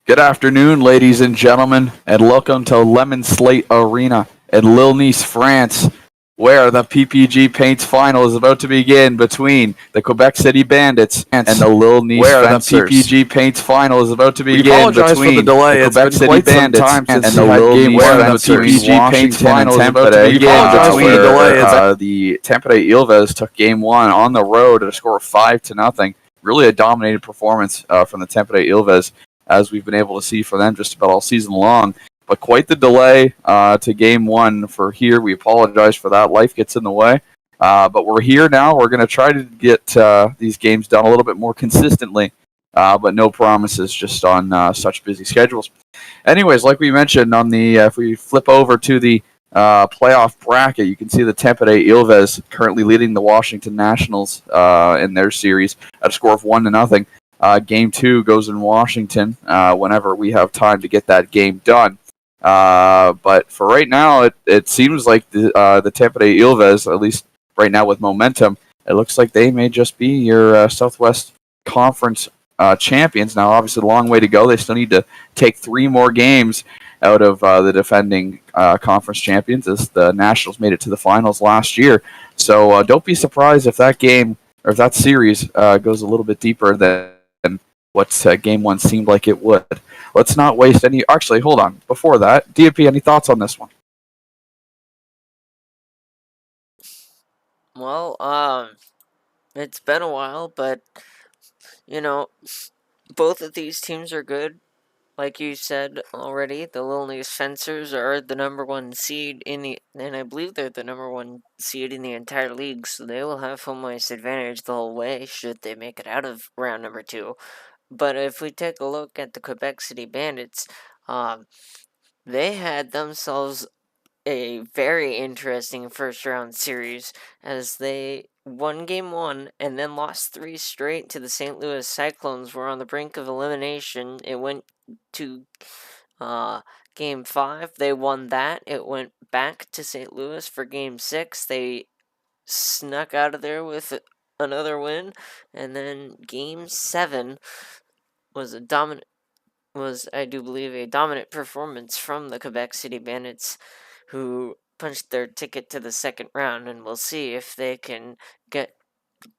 Good afternoon, ladies and gentlemen, and welcome to Lemon Slate Arena in Lille, Nice, France, where the PPG Paints final is about to begin between the Quebec City Bandits and the Lille Nice Fencers. The PPG Paints final is about to begin between the Quebec City Bandits and the Lille Nice Fencers. The PPG Paints final is about to begin between the Tampa Bay Ilves took Game 1 on the road at a score of 5-0. Really a dominated performance from the Tampa Bay Ilves, as we've been able to see for them just about all season long. But quite the delay to Game 1 for here. We apologize for that. Life gets in the way. But we're here now. We're going to try to get these games done a little bit more consistently. But no promises just on such busy schedules. Anyways, like we mentioned, on the if we flip over to the playoff bracket, you can see the Tampa Bay Ilves currently leading the Washington Nationals in their series at a score of 1-0. Game 2 goes in Washington whenever we have time to get that game done. But for right now, it seems like the Tampa Bay Ilves, at least right now with momentum, it looks like they may just be your Southwest Conference champions. Now, obviously, a long way to go. They still need to take 3 more games out of the defending conference champions, as the Nationals made it to the finals last year. So don't be surprised if that game or if that series goes a little bit deeper than what Game 1 seemed like it would. Let's not waste any... Actually, hold on. Before that, DFP, any thoughts on this one? Well, it's been a while, but, both of these teams are good. Like you said already, the Lille Nice Fencers are the number 1 seed and I believe they're the number 1 seed in the entire league, so they will have home ice advantage the whole way should they make it out of round number 2. But if we take a look at the Quebec City Bandits, they had themselves a very interesting first round series, as they won Game 1 and then lost 3 straight to the St. Louis Cyclones. Were on the brink of elimination. It went to Game 5. They won that. It went back to St. Louis for Game 6. They snuck out of there with another win, and then Game 7 was I do believe, a dominant performance from the Quebec City Bandits, who punched their ticket to the second round, and we'll see if they can get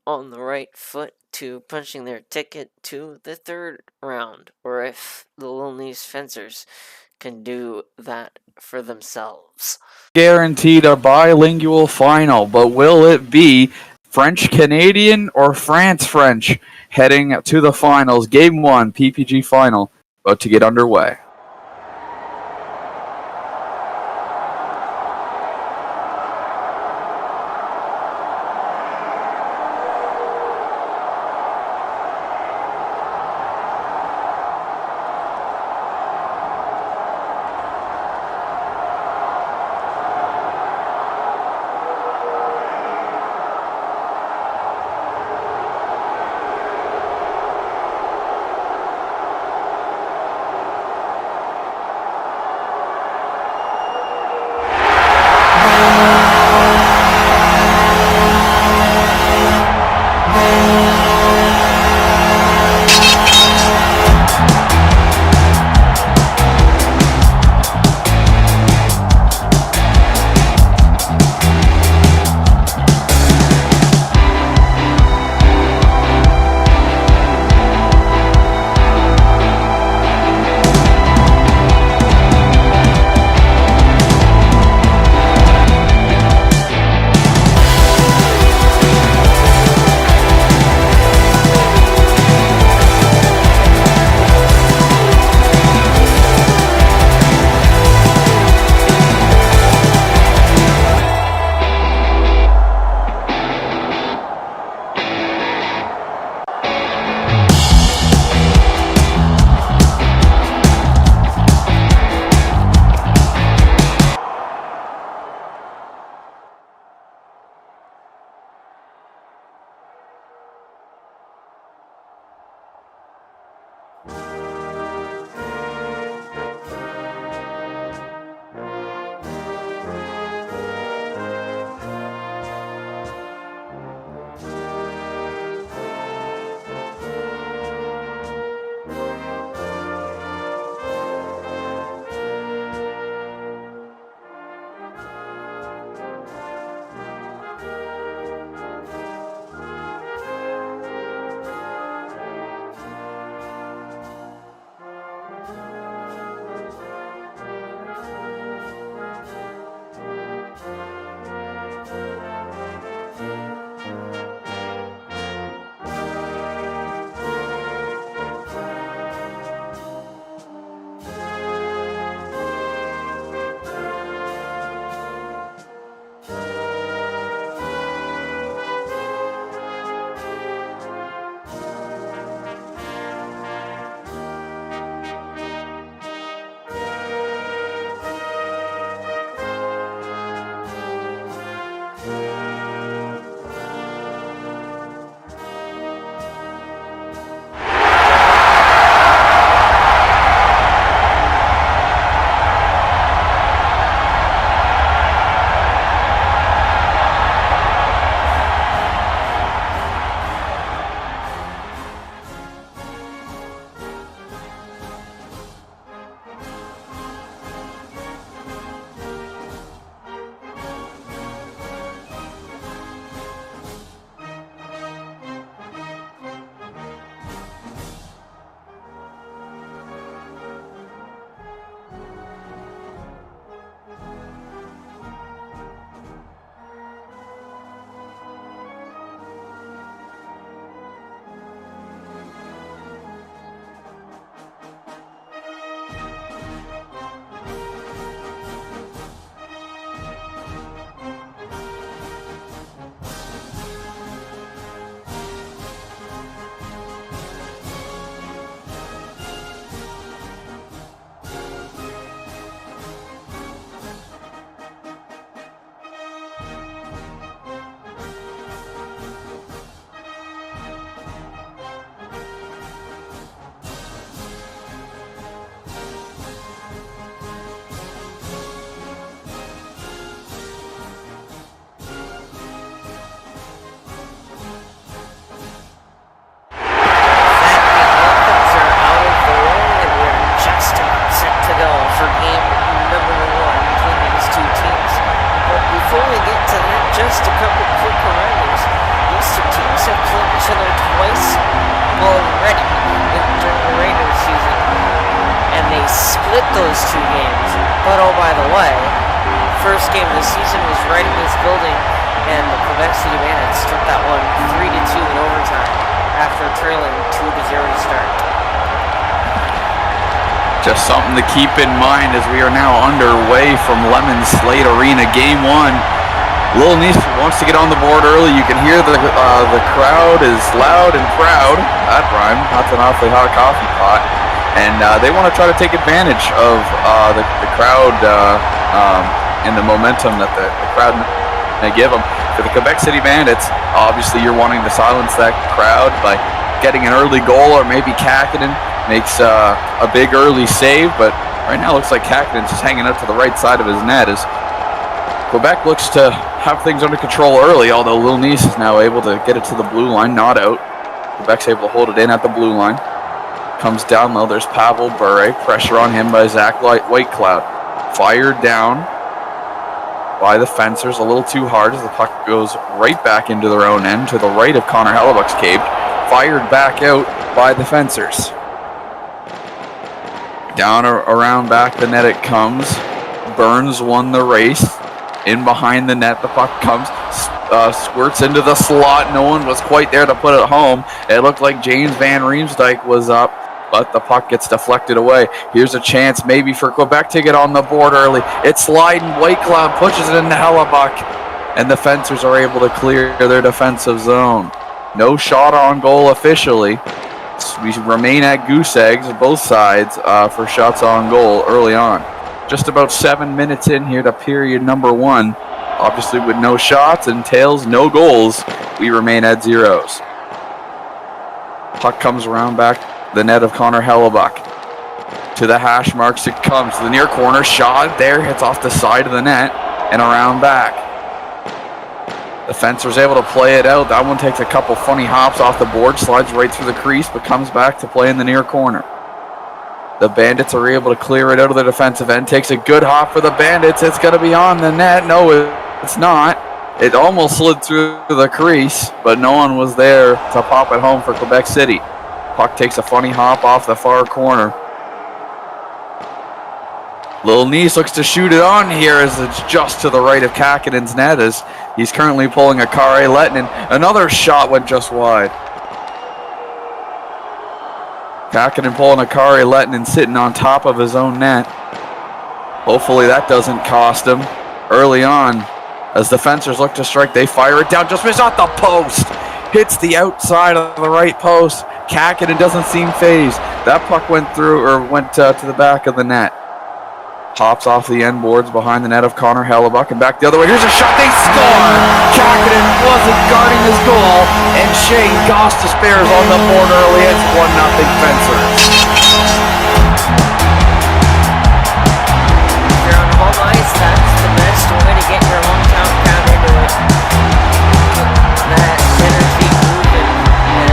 on the right foot to punching their ticket to the third round, or if the Lille Nice Fencers can do that for themselves. Guaranteed a bilingual final, but will it be French-Canadian or France-French heading to the finals? Game 1, PPG final, about to get underway. those two games. But oh, by the way, first game of the season was right in this building, and the Quebec City Bandits took that one 3-2 in overtime after trailing 2-0 to start. Just something to keep in mind as we are now underway from Lemon Slate Arena, Game 1. Lille Nice wants to get on the board early. You can hear the crowd is loud and proud. That rhymed. That's an awfully hot coffee pot. And they want to try to take advantage of the crowd and the momentum that the crowd may give them. For the Quebec City Bandits, obviously you're wanting to silence that crowd by getting an early goal, or maybe Kakinen makes a big early save. But right now it looks like Kakinen's just hanging out to the right side of his net as Quebec looks to have things under control early, although Lille Nice is now able to get it to the blue line, not out. Quebec's able to hold it in at the blue line. Comes down low, there's Pavel Bure, pressure on him by Zach Whitecloud. Fired down by the fencers, a little too hard as the puck goes right back into their own end to the right of Connor Hellebuck's cage. Fired back out by the fencers. Down around back the net it comes. Burns won the race. In behind the net, the puck comes, squirts into the slot. No one was quite there to put it home. It looked like James Van Riemsdyk was up, but the puck gets deflected away. Here's a chance maybe for Quebec to get on the board early. It's sliding. Whitecloud pushes it into Hellebuck, and the fencers are able to clear their defensive zone. No shot on goal officially. We remain at goose eggs on both sides for shots on goal early on. Just about 7 minutes in here to period number 1. Obviously with no shots and tails, no goals, we remain at zeros. Puck comes around back the net of Connor Hellebuck. To the hash marks it comes. To the near corner, shot there, hits off the side of the net and around back. The fencer's able to play it out. That one takes a couple funny hops off the board, slides right through the crease, but comes back to play in the near corner. The Bandits are able to clear it out of the defensive end. Takes a good hop for the Bandits. It's going to be on the net. No, it's not. It almost slid through the crease, but no one was there to pop it home for Quebec City. Puck takes a funny hop off the far corner. Lille Nice looks to shoot it on here as it's just to the right of Kakinen's net as he's currently pulling a Kari Lehtinen. Another shot went just wide. Kakinen pulling a Kari Lehtinen sitting on top of his own net. Hopefully that doesn't cost him. Early on, as the fencers look to strike, they fire it down. Just missed off the post. Hits the outside of the right post. Kakinen doesn't seem phased. That puck went through, or went to the back of the net. Hops off the end boards behind the net of Connor Hellebuck and back the other way. Here's a shot. They score! Kakinen wasn't guarding his goal, and Shane Gostisbehere is on the board early. It's 1-0 Fencers. If you're on home ice, that's the best way to get your hometown crowd into it. That energy moving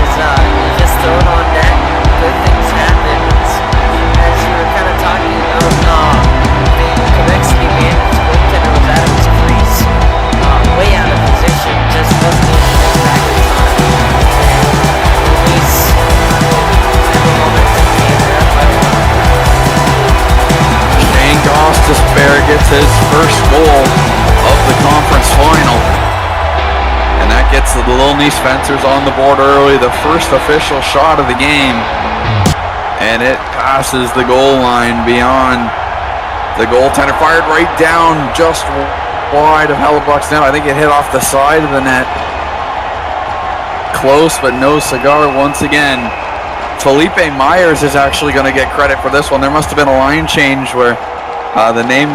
as you just throw it on net. Good things happen. As you were kind of talking about, the Quebec City Bandits goaltender was out of his crease, way out of position, just wasn't able to get back in time. And release the momentum came there, but Shane Gostisbehere gets his first goal of the conference final. And that gets the Lille Nice Fencers on the board early, the first official shot of the game. And it passes the goal line beyond the goaltender. Fired right down just wide of Hellebuck's net. I think it hit off the side of the net. Close, but no cigar once again. Felipe Myers is actually going to get credit for this one. There must have been a line change where the name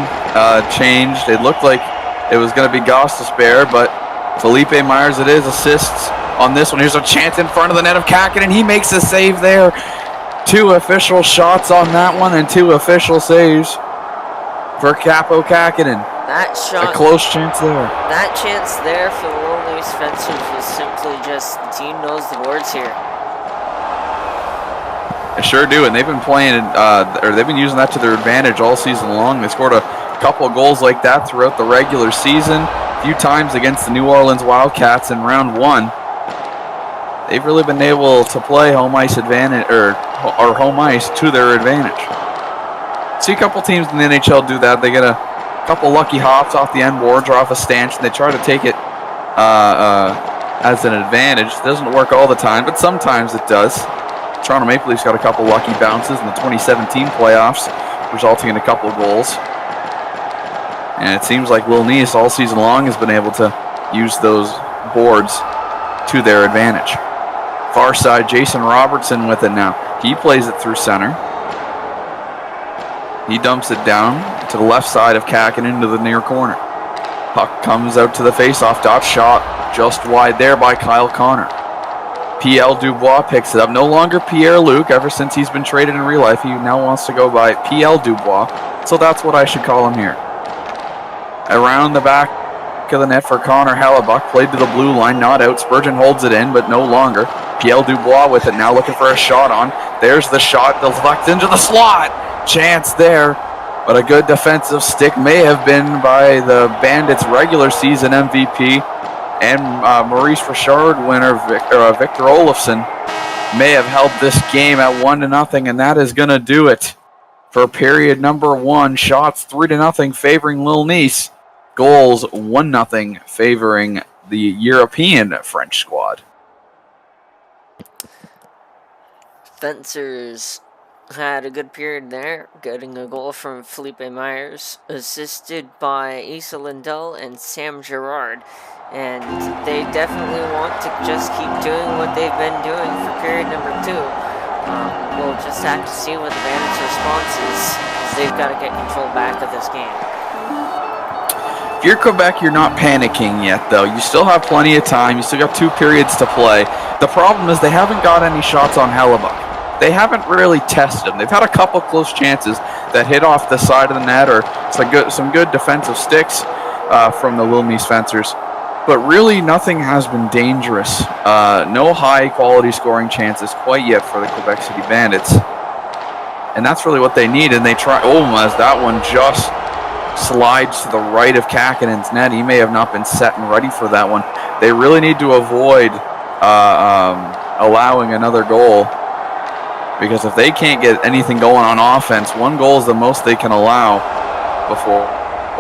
changed. It looked like it was going to be Gostisbehere, but Felipe Myers it is. Assists on this one. Here's a chance in front of the net of Kakinen. He makes a save there. 2 official shots on that one and 2 official saves for Capo Kakinen. that shot, A close chance there. that chance there for the Lille Nice Fencers was simply just the team knows the words here. They sure do, and they've been playing, or they've been using that to their advantage all season long. They scored a couple of goals like that throughout the regular season, a few times against the New Orleans Wildcats in round 1. They've really been able to play home ice advantage, or home ice to their advantage. See a couple teams in the NHL do that. They get a couple lucky hops off the end boards or off a stanchion. They try to take it as an advantage. It doesn't work all the time, but sometimes it does. Toronto Maple Leafs got a couple lucky bounces in the 2017 playoffs, resulting in a couple of goals. And it seems like Lille Nice all season long has been able to use those boards to their advantage. Far side, Jason Robertson with it now. He plays it through center. He dumps it down to the left side of Kakinen into the near corner. Puck comes out to the faceoff dot. Shot just wide there by Kyle Connor. P.L. Dubois picks it up. No longer Pierre-Luc. Ever since he's been traded in real life, he now wants to go by P.L. Dubois. So that's what I should call him here. Around the back of the net for Connor Hellebuck. Played to the blue line, not out. Spurgeon holds it in, but no longer. P.L. Dubois with it now, looking for a shot on. There's the shot. Deflects into the slot. Chance there. But a good defensive stick may have been by the Bandits' regular season MVP and Maurice Richard winner Victor Olofsson may have held this game at 1-0, and that is going to do it for period number 1. Shots 3-0 favoring Lille Nice. Goals 1-0 favoring the European French squad. Fencers had a good period there, getting a goal from Felipe Myers, assisted by Issa Lindell and Sam Girard. And they definitely want to just keep doing what they've been doing for period number 2. We'll just have to see what the Bandits' response is, because they've got to get control back of this game. If you're Quebec, you're not panicking yet, though. You still have plenty of time. You still got 2 periods to play. The problem is they haven't got any shots on Hellebuck. They haven't really tested him. They've had a couple close chances that hit off the side of the net, or some good defensive sticks from the Lille Nice Fencers. But really, nothing has been dangerous. No high-quality scoring chances quite yet for the Quebec City Bandits. And that's really what they need. And they try. Oh, as that one just slides to the right of Kakinen's net. He may have not been set and ready for that one. They really need to avoid allowing another goal. Because if they can't get anything going on offense, 1 goal is the most they can allow before,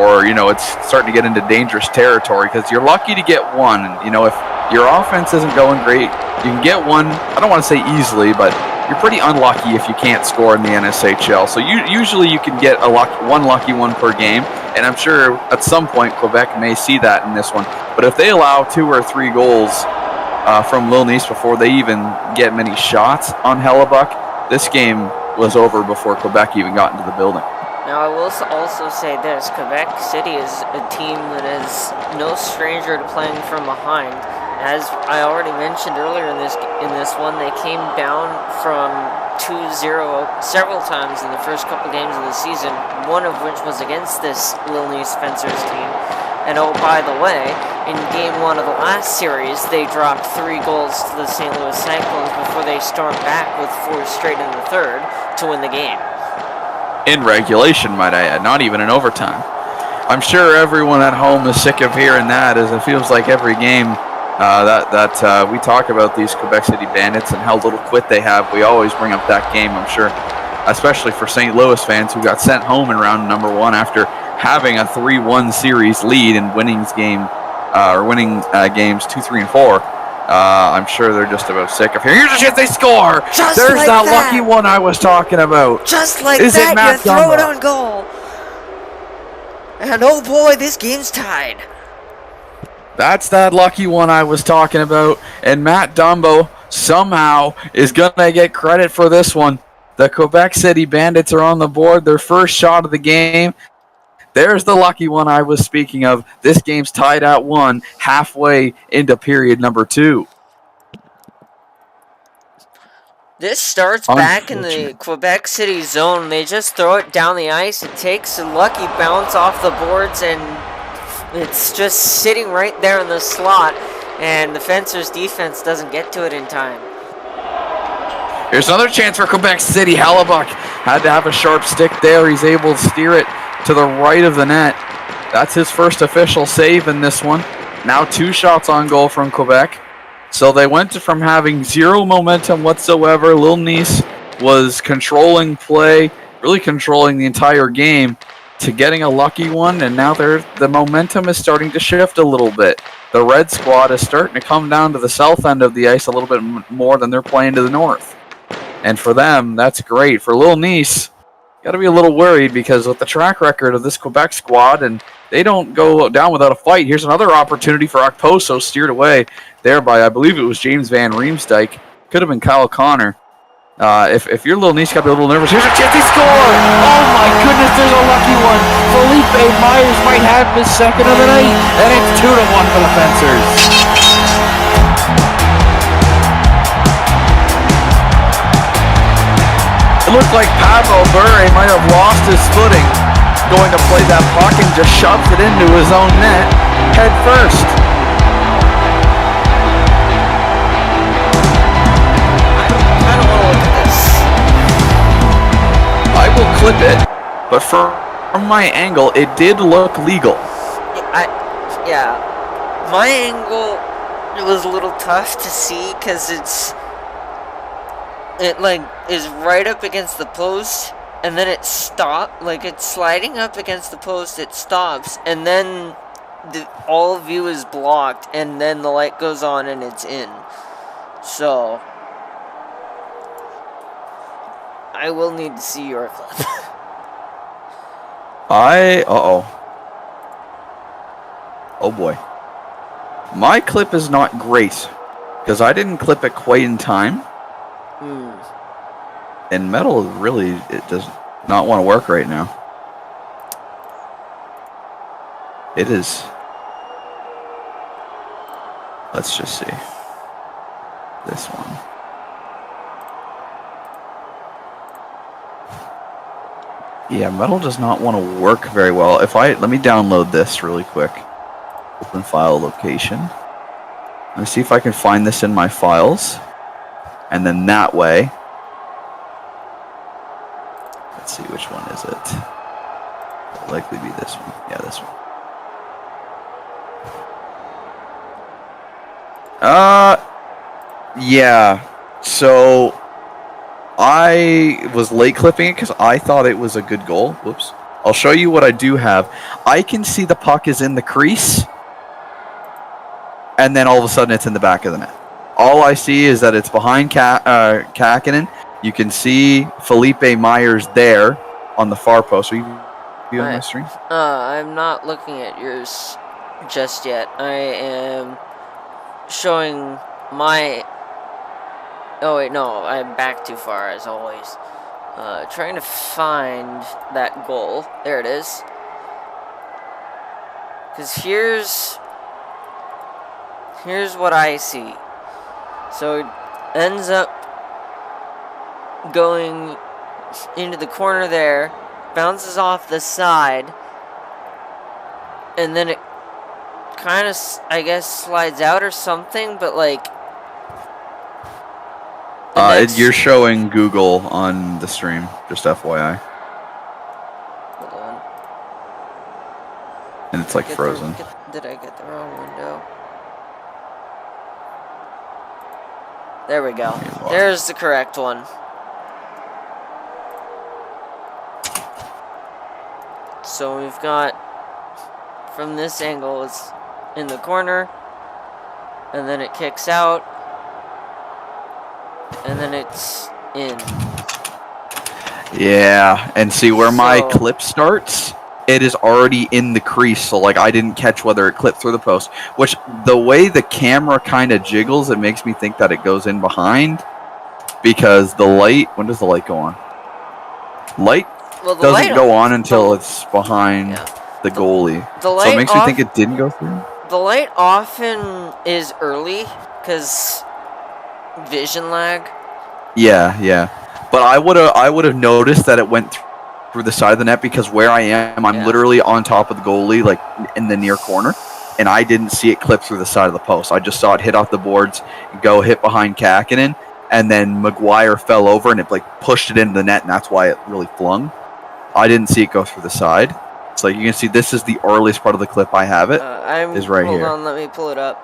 or, it's starting to get into dangerous territory, because you're lucky to get 1. If your offense isn't going great, you can get 1, I don't want to say easily, but you're pretty unlucky if you can't score in the NSHL. So usually you can get one lucky one per game, and I'm sure at some point Quebec may see that in this one. But if they allow 2 or 3 goals from Lille Nice before they even get many shots on Hellebuck, this game was over before Quebec even got into the building. Now, I will also say this: Quebec City is a team that is no stranger to playing from behind. As I already mentioned earlier in this one, they came down from 2-0 several times in the first couple games of the season. One of which was against this Lille Nice Fencers team. And oh, by the way, in Game 1 of the last series, they dropped 3 goals to the St. Louis Cyclones before they stormed back with 4 straight in the third to win the game. In regulation, might I add, not even in overtime. I'm sure everyone at home is sick of hearing that, as it feels like every game that we talk about these Quebec City Bandits and how little quit they have. We always bring up that game, I'm sure, especially for St. Louis fans who got sent home in round number 1 after having a 3-1 series lead and winning games 2, 3, and 4. I'm sure they're just about sick of hearing. Here's a chance they score. Just There's like that that. lucky one I was talking about. Just like Is it that, Matt you throw it Dumba? on goal. And oh boy, this game's tied. That's that lucky one I was talking about. And Matt Dumbo somehow is going to get credit for this one. The Quebec City Bandits are on the board. Their first shot of the game. There's the lucky one I was speaking of. This game's tied at 1 halfway into period number 2. This starts back in the Quebec City zone. They just throw it down the ice. It takes a lucky bounce off the boards, and it's just sitting right there in the slot, and the Fencers' defense doesn't get to it in time. Here's another chance for Quebec City. Hellebuck had to have a sharp stick there. He's able to steer it to the right of the net. That's his first official save in this one. Now 2 shots on goal from Quebec. So they went from having 0 momentum whatsoever. Lille Nice was controlling play, really controlling the entire game, to getting a lucky one, and now the momentum is starting to shift a little bit. The red squad is starting to come down to the south end of the ice a little bit more than they're playing to the north. And for them, that's great. For Lille Nice, got to be a little worried because with the track record of this Quebec squad, and they don't go down without a fight. Here's another opportunity for Okposo, steered away there by, I believe it was James Van Riemsdyk. Could have been Kyle Connor. If you're Lille Nice, got to be a little nervous. Here's a chance they score! Oh my goodness, there's a lucky one. Felipe Myers might have his second of the night, and it's 2-1 for the Fencers. It looked like Pavel Bure might have lost his footing going to play that puck and just shoves it into his own net head first. I don't want to look at this. I will clip it, but from my angle, it did look legal. Yeah. My angle, it was a little tough to see because it is right up against the post, and then it stopped, like it's sliding up against the post, it stops, and then all view is blocked, and then the light goes on and it's in. So I will need to see your clip. Oh boy. My clip is not great because I didn't clip it quite in time. And metal really, it does not want to work right now. It is. Let's just see. This one. Yeah, metal does not want to work very well. Let me download this really quick. Open file location. Let me see if I can find this in my files. And then that way, let's see, which one is it? It'll likely be this one. Yeah, this one. Yeah. So I was late clipping it because I thought it was a good goal. Whoops. I'll show you what I do have. I can see the puck is in the crease, and then all of a sudden it's in the back of the net. All I see is that it's behind Kakinen. You can see Felipe Myers there on the far post. Are you on my stream? I'm not looking at yours just yet. I am showing my... Oh wait, no, I'm back too far as always. Trying to find that goal. There it is. Because here's what I see. So it ends up going into the corner there, bounces off the side, and then it kind of, I guess, slides out or something, but like... You're showing Google on the stream, just FYI. Hold on. And it's like frozen. Did I get the wrong window? There we go. There's the correct one. So we've got, from this angle, it's in the corner, and then it kicks out, and then it's in. Yeah, and see where my clip starts? It is already in the crease, so like I didn't catch whether it clipped through the post. Which, the way the camera kind of jiggles, it makes me think that it goes in behind. Because the light, when does the light go on? Light doesn't go on until it's behind the goalie. So it makes me think it didn't go through. The light often is early, because vision lag. Yeah. But I would have noticed that it went through the side of the net, because where I am, I'm literally on top of the goalie, like in the near corner, and I didn't see it clip through the side of the post. I just saw it hit off the boards, go hit behind Kakinen, and then McGuire fell over and it like pushed it into the net, and that's why it really flung. I didn't see it go through the side. So you can see this is the earliest part of the clip I have it. Is right here. Hold on, let me pull it up.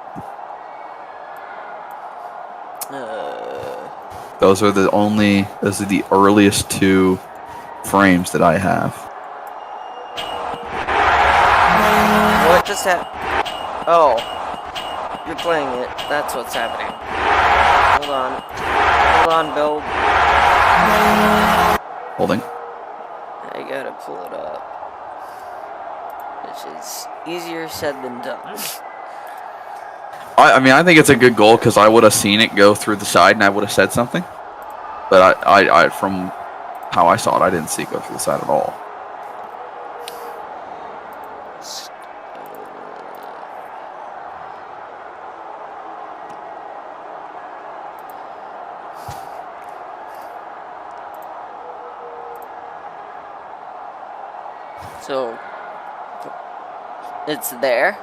Those are the earliest two frames that I have. What just happened? Oh, you're playing it. That's what's happening. Hold on, Bill. Holding. I gotta pull it up, which is easier said than done. I mean, I think it's a good goal, because I would have seen it go through the side and I would have said something. But I from how I saw it, I didn't see it go through the side at all. So, it's there?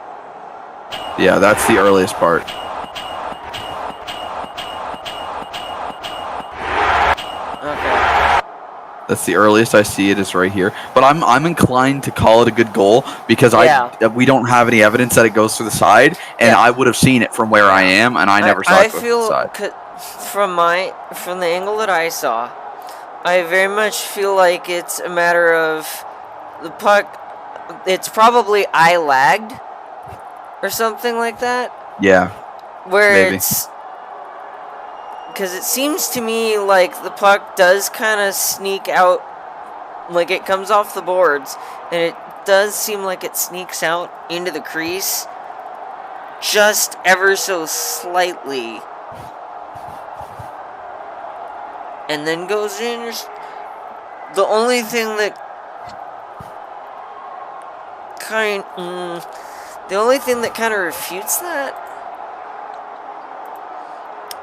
Yeah, that's the earliest part. Okay. That's the earliest I see it is right here. But I'm inclined to call it a good goal, because we don't have any evidence that it goes through the side, and I would have seen it from where I am, and I never saw it go through the side. From the angle that I saw, I very much feel like it's a matter of the puck. It's probably eye lagged or something like that. Yeah. Where maybe. it's, because it seems to me like the puck does kind of sneak out, like it comes off the boards, and it does seem like it sneaks out into the crease just ever so slightly, and then goes in. The only thing that kind of refutes that,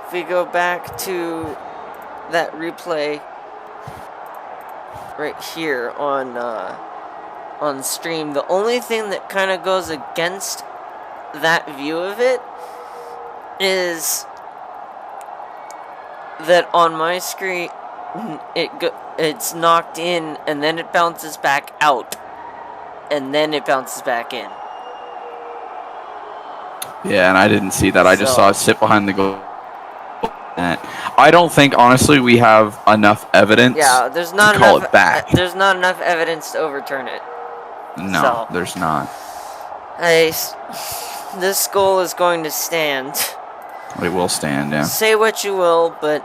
if we go back to that replay right here on stream, the only thing that kind of goes against that view of it is that on my screen it's knocked in, and then it bounces back out, and then it bounces back in. Yeah, and I didn't see that. I just saw it sit behind the goal. I don't think, honestly, we have enough evidence to call it back. There's not enough evidence to overturn it. No, there's not. This goal is going to stand. It will stand, yeah. Say what you will, but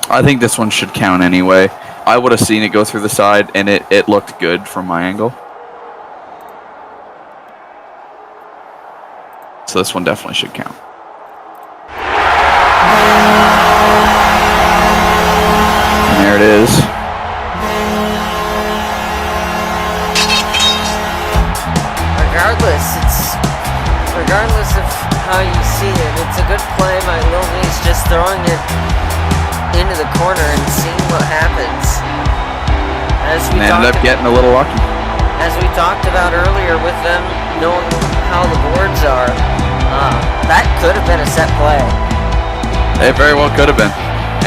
I think this one should count anyway. I would have seen it go through the side, and it looked good from my angle. So this one definitely should count. it is. Regardless of how you see it, it's a good play by Lil Nice, just throwing it into the corner and seeing what happens. And ended up getting a little lucky. As we talked about earlier with them knowing how the boards are, that could have been a set play. It very well could have been.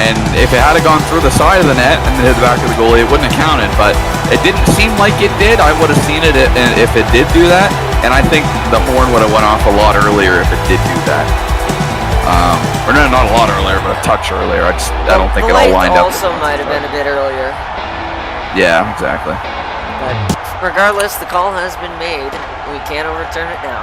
And if it had gone through the side of the net and hit the back of the goalie, it wouldn't have counted. But it didn't seem like it did. I would have seen it if it did do that. And I think the horn would have went off a lot earlier if it did do that. Or not a lot earlier, but a touch earlier. I don't think it all lined up. Also might have been a bit earlier. Yeah, exactly. But regardless, the call has been made. We can't overturn it now.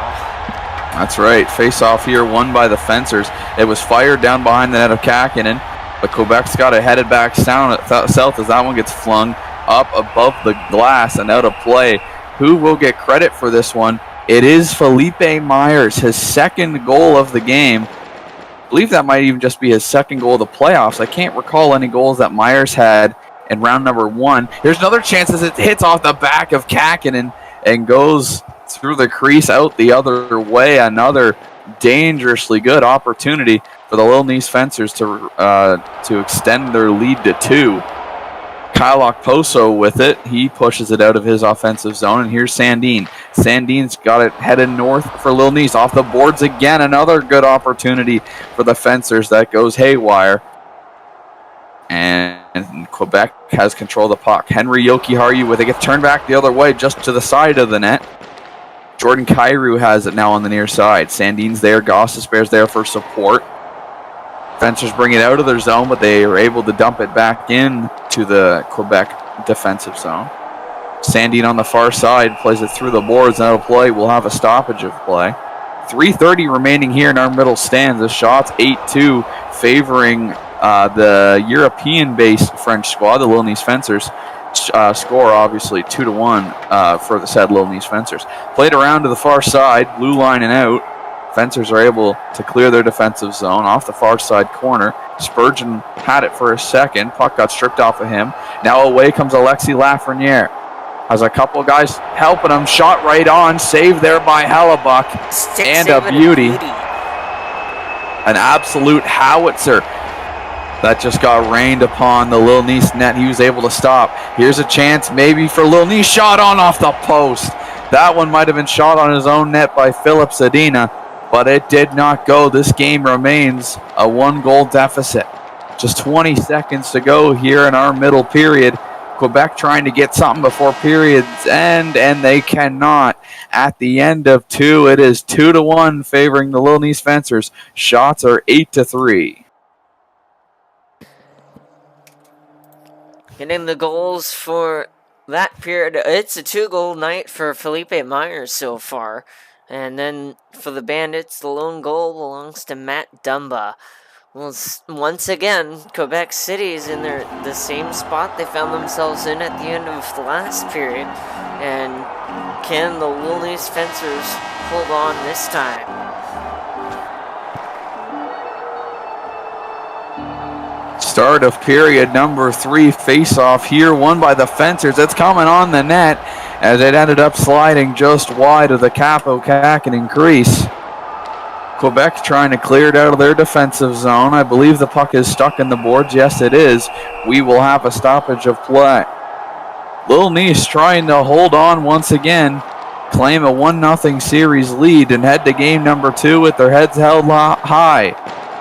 That's right. Face-off here won by the Fencers. It was fired down behind the net of Kakinen, but Quebec's got it headed back south as that one gets flung up above the glass and out of play. Who will get credit for this one? It is Felipe Myers, his second goal of the game. I believe that might even just be his second goal of the playoffs. I can't recall any goals that Myers had in round number 1. Here's another chance as it hits off the back of Kakinen and goes through the crease out the other way. Another dangerously good opportunity for the Lil Nice Fencers to extend their lead to 2. Kyle Okposo with it. He pushes it out of his offensive zone, and here's Sandin. Sandin's got it headed north for Lil Nice. Off the boards again. Another good opportunity for the Fencers that goes haywire. And Quebec has control of the puck. Henry Jokiharju with it. Gets turned back the other way just to the side of the net. Jordan Kyrou has it now on the near side. Sandin's there. Gossesbear's there for support. Fencers bring it out of their zone, but they are able to dump it back in to the Quebec defensive zone. Sandin on the far side plays it through the boards and out of play. We'll have a stoppage of play. 3:30 remaining here in our middle stands. The shots 8-2 favoring the European-based French squad, the Lil Nice Fencers. Score obviously 2-1 for the said Lil Nice Fencers. Played around to the far side, blue line and out. Fencers are able to clear their defensive zone off the far side corner. Spurgeon had it for a second. Puck got stripped off of him. Now away comes Alexis Lafreniere. Has a couple guys helping him. Shot right on. Saved there by Hellebuck. And a beauty. An absolute howitzer that just got rained upon the Lil Nice net. He was able to stop. Here's a chance maybe for Lil Nice. Shot on off the post. That one might have been shot on his own net by Philip Zadina, but it did not go. This game remains a 1-goal deficit. Just 20 seconds to go here in our middle period. Quebec trying to get something before period's end, and they cannot. At the end of 2, it is 2-1 favoring the Lil Nice Fencers. Shots are 8-3. Getting the goals for that period. It's a 2-goal night for Felipe Myers so far. And then for the Bandits, the lone goal belongs to Matt Dumba. Well, once again, Quebec City is in the same spot they found themselves in at the end of the last period. And can the Lil Nice Fencers hold on this time? Start of period number 3, face-off here, won by the Fencers. It's coming on the net as it ended up sliding just wide of the Capo Kakinen crease. Quebec trying to clear it out of their defensive zone. I believe the puck is stuck in the boards. Yes, it is. We will have a stoppage of play. Lil Nice trying to hold on once again, claim a 1-0 series lead, and head to game number 2 with their heads held high.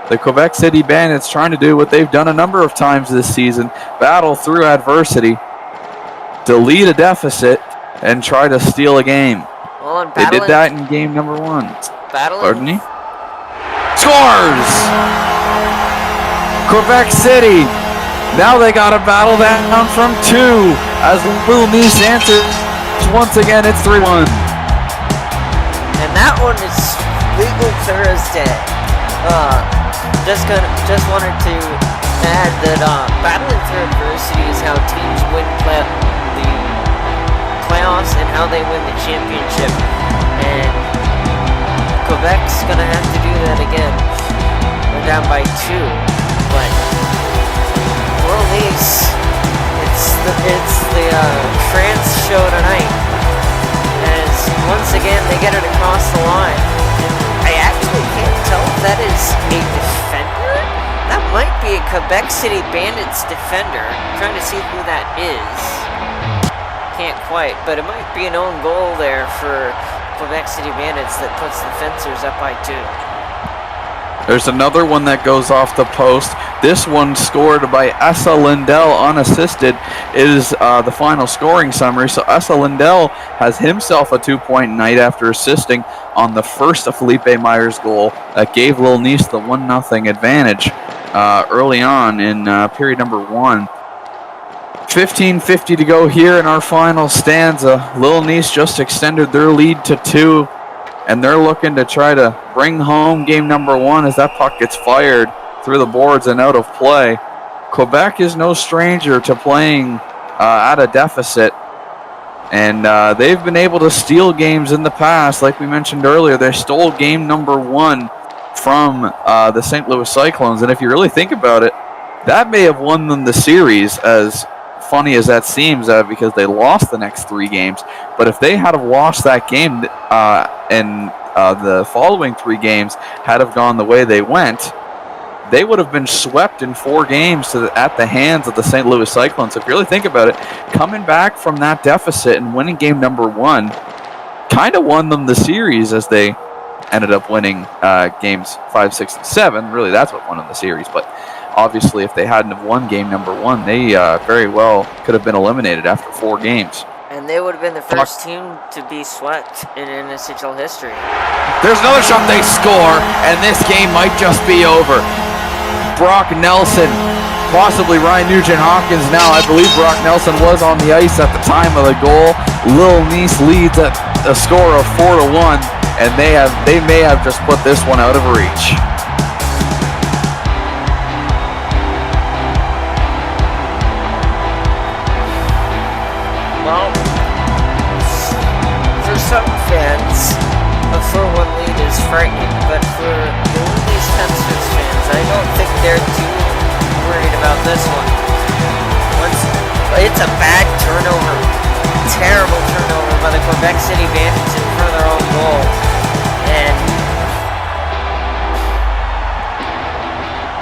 The Quebec City Bandits trying to do what they've done a number of times this season, battle through adversity, delete a deficit, and try to steal a game. Well, they did that in game number 1. Pardon me? Scores! Quebec City. Now they got to battle down from 2 as Lil Nice answers. Once again, it's 3-1. And that one is Legal Thursday. Just wanted to add that battling through adversity is how teams win the playoffs and how they win the championship. And Quebec's gonna have to do that again. They're down by 2, but Lil Nice the France show tonight. As once again they get it across the line. And I actually can't tell if that is a defender. That might be a Quebec City Bandits defender. I'm trying to see who that is. Can't quite, but it might be an own goal there for Quebec City Bandits that puts the Fencers up by 2. There's another one that goes off the post. This one scored by Essa Lindell unassisted is the final scoring summary. So Essa Lindell has himself a 2-point night after assisting on the first of Felipe Myers' goal that gave Lille Nice the 1-0 advantage early on in period number 1. 15:50 to go here in our final stanza. Lille Nice just extended their lead to 2. And they're looking to try to bring home game number 1 as that puck gets fired through the boards and out of play. Quebec is no stranger to playing at a deficit. And they've been able to steal games in the past. Like we mentioned earlier, they stole game number 1 from the St. Louis Cyclones. And if you really think about it, that may have won them the series, as funny as that seems, because they lost the next 3 games. But if they had have lost that game and the following 3 games had have gone the way they went, they would have been swept in 4 games at the hands of the St. Louis Cyclones. So if you really think about it, coming back from that deficit and winning game number 1 kind of won them the series, as they ended up winning games 5, 6, and 7. Really, that's what won them the series. But obviously, if they hadn't have won game number 1, they very well could have been eliminated after 4 games. And they would have been the first team to be swept in NSHL history. There's another shot, they score, and this game might just be over. Brock Nelson, possibly Ryan Nugent-Hopkins now. I believe Brock Nelson was on the ice at the time of the goal. Lille Nice leads at a score of 4-1, and they may have just put this one out of reach. Well, for some fans, a 4-1 lead is frightening, but for these Fencers fans, I don't think they're too worried about this one. It's a bad turnover, terrible turnover by the Quebec City Bandits in front of their own goal, and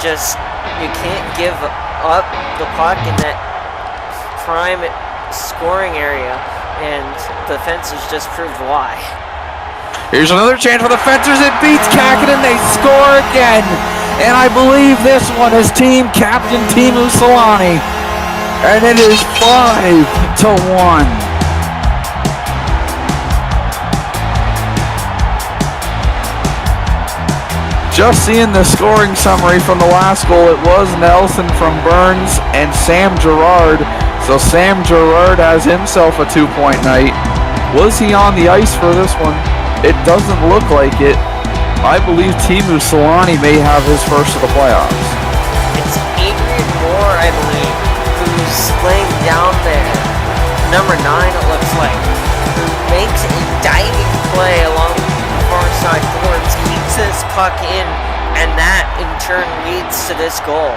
just, you can't give up the puck in that prime scoring area, and the Fencers just proved why. Here's another chance for the Fencers. It beats Kakinen. They score again, and I believe this one is team captain Teemu Selanne, and it is 5-1. Just seeing the scoring summary from the last goal, it was Nelson from Burns and Sam Girard. So Sam Girard has himself a 2-point night. Was he on the ice for this one? It doesn't look like it. I believe Teemu Selanne may have his first of the playoffs. It's Adrian Moore, I believe, who's laying down there. Number 9, it looks like, who makes a diving play along the far side boards, keeps this puck in, and that in turn leads to this goal.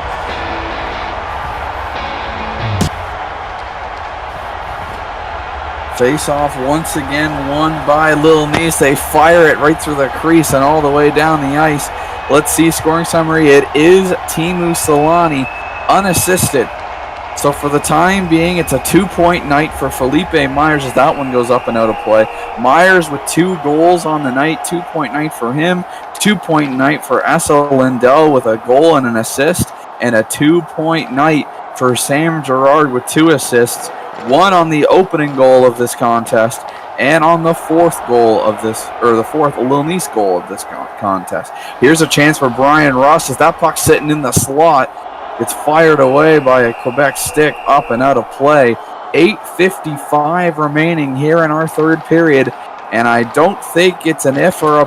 Face-off once again won by Lille Nice. They fire it right through the crease and all the way down the ice. Let's see scoring summary. It is Teemu Selanne, unassisted. So for the time being, it's a 2-point night for Felipe Myers as that one goes up and out of play. Myers with 2 goals on the night, 2-point night for him. 2-point night for Essa Lindell with a goal and an assist. And a 2-point night for Sam Girard with 2 assists. 1 on the opening goal of this contest, and on the 4th goal of this, or the 4th Lille Nice goal of this contest. Here's a chance for Brian Russ as that puck's sitting in the slot. It's fired away by a Quebec stick up and out of play. 8:55 remaining here in our 3rd period, and I don't think it's an if or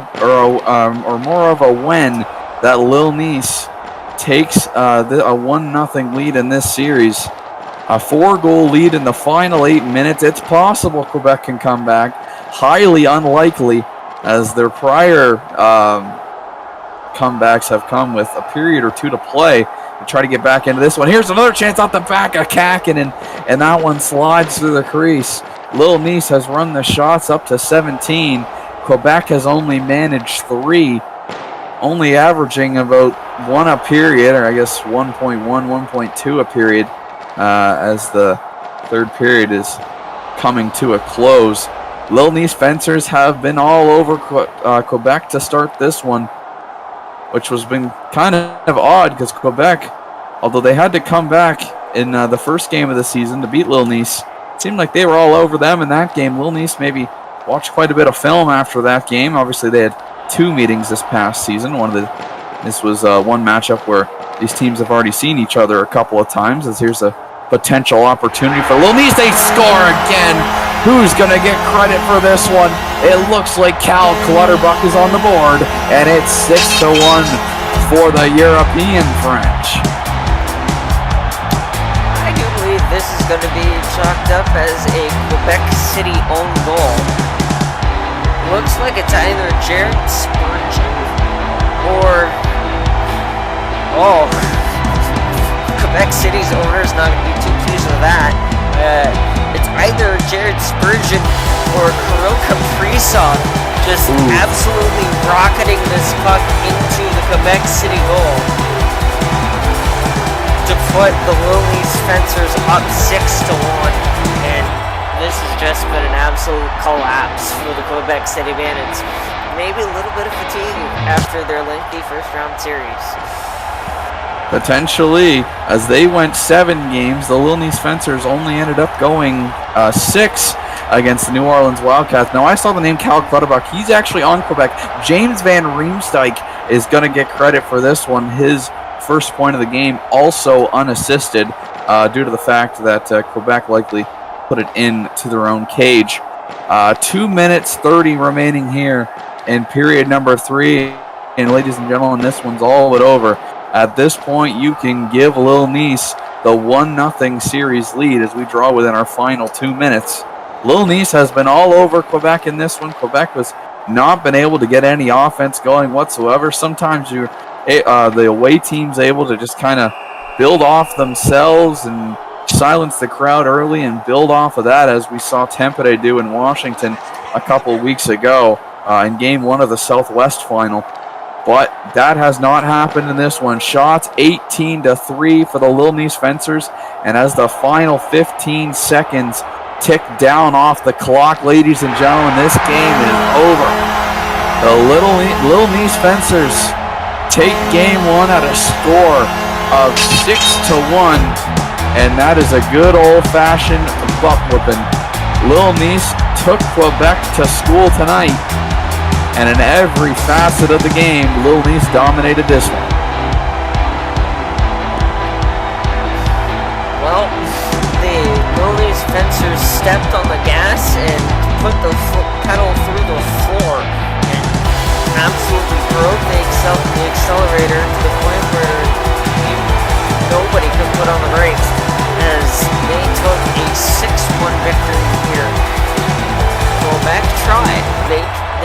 more of a when that Lille Nice takes a 1-0 lead in this series. A 4-goal lead in the final 8 minutes. It's possible Quebec can come back. Highly unlikely, as their prior comebacks have come with a period or 2 to play to try to get back into this one. Here's another chance off the back of Kakinen, and that one slides through the crease. Lille Nice has run the shots up to 17. Quebec has only managed 3, only averaging about 1 a period, or I guess 1.1, 1.2 a period, as the third period is coming to a close. Lille Nice Fencers have been all over Quebec to start this one, which was been kind of odd because Quebec, although they had to come back in the first game of the season to beat Lille Nice, it seemed like they were all over them in that game. Lille Nice maybe watched quite a bit of film after that game. Obviously, they had 2 meetings this past season. This was one matchup where these teams have already seen each other a couple of times, as here's a potential opportunity for Lille Nice. They score again. Who's going to get credit for this one? It looks like Cal Clutterbuck is on the board, and it's 6-1 for the European French. I do believe this is going to be chalked up as a Quebec City own goal. Looks like it's either Jared Spurgeon or... Quebec City's owner's not going to be too pleased with that. It's either Jared Spurgeon or Kirill Kaprizov just absolutely rocketing this puck into the Quebec City goal to put the Lille Nice Fencers up 6-1, and this has just been an absolute collapse for the Quebec City Bandits. Maybe a little bit of fatigue after their lengthy first-round series. Potentially, as they went 7 games, the Lille Nice Fencers only ended up going 6 against the New Orleans Wildcats. Now, I saw the name Cal Clutterbuck. He's actually on Quebec. James Van Riemsdyk is going to get credit for this one. His first point of the game, also unassisted, due to the fact that Quebec likely put it into their own cage. 2 minutes 30 remaining here in period number 3. And ladies and gentlemen, this one's all but over. At this point, you can give Lille Nice the 1-0 series lead as we draw within our final 2 minutes. Lille Nice has been all over Quebec in this one. Quebec has not been able to get any offense going whatsoever. Sometimes the away team's able to just kind of build off themselves and silence the crowd early and build off of that, as we saw Tampere do in Washington a couple weeks ago in Game 1 of the Southwest Final. But that has not happened in this one. Shots 18-3 for the Lille Nice Fencers. And as the final 15 seconds tick down off the clock, ladies and gentlemen, this game is over. The Lille Nice Fencers take Game 1 at a score of 6-1. And that is a good old-fashioned butt whooping. Lille Nice took Quebec to school tonight. And in every facet of the game, Lille Nice dominated this one. Well, the Lille Nice Fencers stepped on the gas and put the pedal through the floor and absolutely broke the accelerator to the point where nobody could put on the brakes, as they took a 6-1 victory here. Quebec tried.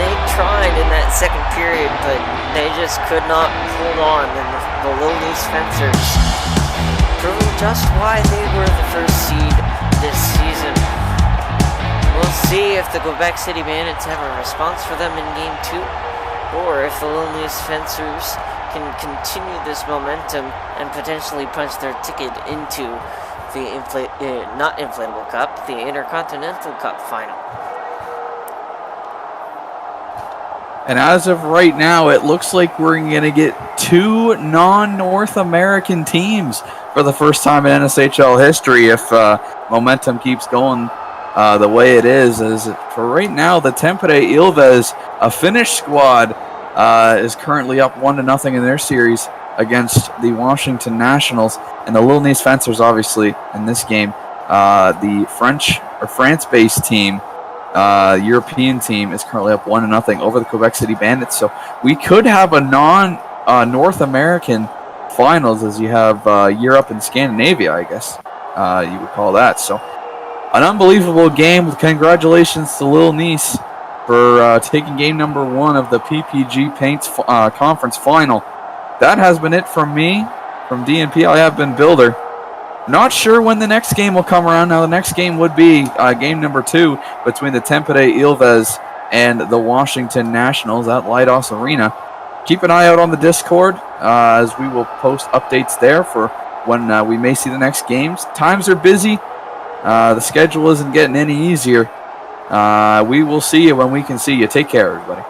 They tried in that second period, but they just could not hold on, and the Lille Nice Fencers proving just why they were the first seed this season. We'll see if the Quebec City Bandits have a response for them in Game 2, or if the Lille Nice Fencers can continue this momentum and potentially punch their ticket into the not inflatable cup, the Intercontinental Cup final. And as of right now, it looks like we're going to get 2 non-North American teams for the first time in NSHL history if momentum keeps going the way it is. As for right now, the Tampere Ilves, a Finnish squad, is currently up 1-0 in their series against the Washington Nationals. And the Lille Nice Fencers, obviously, in this game, the France-based team, European team, is currently up 1-0 over the Quebec City Bandits. So we could have a non-North American finals, as you have Europe and Scandinavia, I guess you would call that. So an unbelievable game. Congratulations to Lille Nice for taking game number 1 of the PPG Paints Conference Final. That has been it from me, from DNP. I have been Builder. Not sure when the next game will come around. Now, the next game would be game number 2 between the Tampere Ilves and the Washington Nationals at Leidos Arena. Keep an eye out on the Discord as we will post updates there for when we may see the next games. Times are busy. The schedule isn't getting any easier. We will see you when we can see you. Take care, everybody.